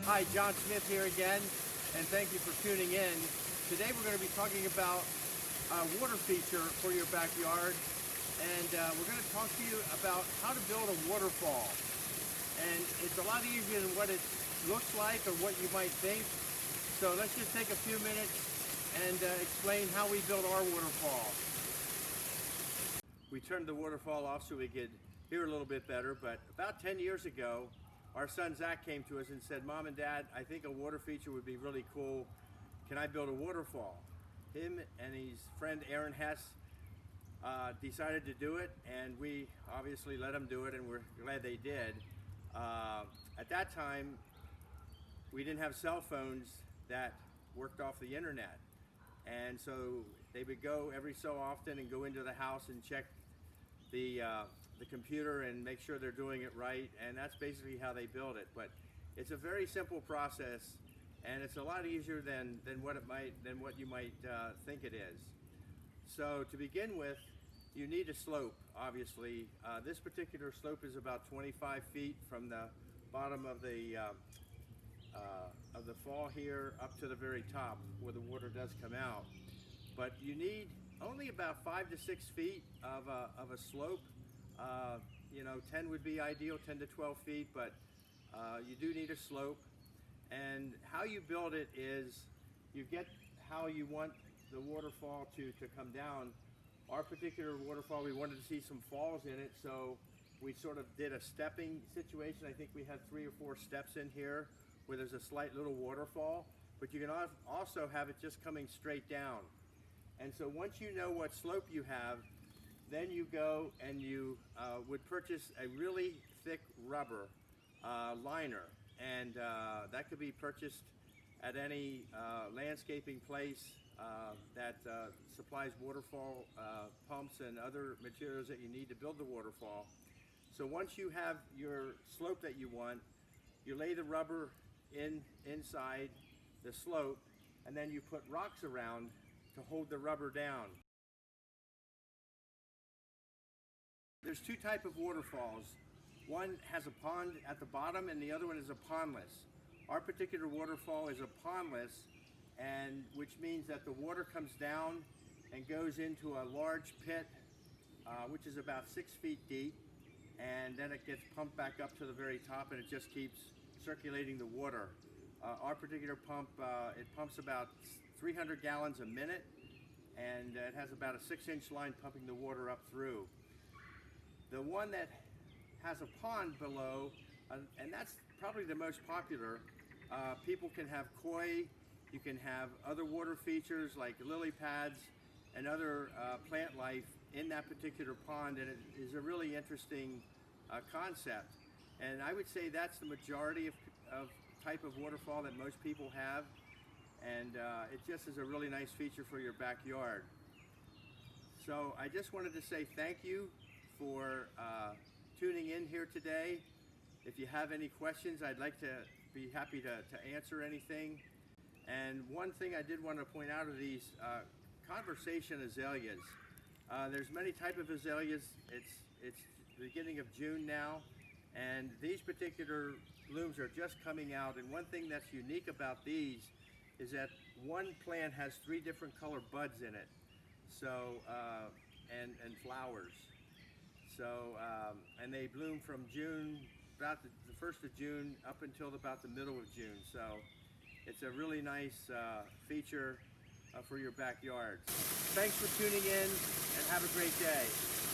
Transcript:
Hi, John Smith here again, and thank you for tuning in. Today we're going to be talking about a water feature for your backyard, and we're going to talk to you about how to build a waterfall. And it's a lot easier than what it looks like or what you might think. So let's just take a few minutes and explain how we build our waterfall. We turned the waterfall off so we could hear a little bit better, but about 10 years ago, our son Zach came to us and said, "Mom and Dad, I think a water feature would be really cool. Can I build a waterfall?" Him and his friend Aaron Hess decided to do it, and we obviously let them do it, and we're glad they did. At that time, we didn't have cell phones that worked off the internet, and so they would go every so often and go into the house and check the computer and make sure they're doing it right, and that's basically how they build it. But it's a very simple process, and it's a lot easier than what you might think it is. So to begin with, you need a slope. Obviously, this particular slope is about 25 feet from the bottom of the fall here up to the very top where the water does come out. But you need only about 5 to 6 feet of a slope. 10 would be ideal, 10 to 12 feet, but you do need a slope. And how you build it is you get how you want the waterfall to come down. Our particular waterfall, we wanted to see some falls in it, so we sort of did a stepping situation. I think we had 3 or 4 steps in here where there's a slight little waterfall, but you can also have it just coming straight down. And so once you know what slope you have, then you go and you would purchase a really thick rubber liner, and that could be purchased at any landscaping place that supplies waterfall pumps and other materials that you need to build the waterfall. So once you have your slope that you want, you lay the rubber inside the slope, and then you put rocks around to hold the rubber down. There's 2 types of waterfalls. One has a pond at the bottom and the other one is a pondless. Our particular waterfall is a pondless, and which means that the water comes down and goes into a large pit, which is about 6 feet deep, and then it gets pumped back up to the very top, and it just keeps circulating the water. Our particular pump, it pumps about 300 gallons a minute, and it has about a 6-inch line pumping the water up through. The one that has a pond below, and that's probably the most popular, people can have koi, you can have other water features like lily pads and other plant life in that particular pond, and it is a really interesting concept. And I would say that's the majority of type of waterfall that most people have, and it just is a really nice feature for your backyard. So I just wanted to say thank you for tuning in here today. If you have any questions, I'd like to be happy to answer anything. And one thing I did want to point out are these conversation azaleas. There's many types of azaleas. It's the beginning of June now, and these particular blooms are just coming out. And one thing that's unique about these is that one plant has 3 different color buds in it, so and flowers. So and they bloom from June, about the 1st of June up until about the middle of June. So it's a really nice feature for your backyard. Thanks for tuning in, and have a great day.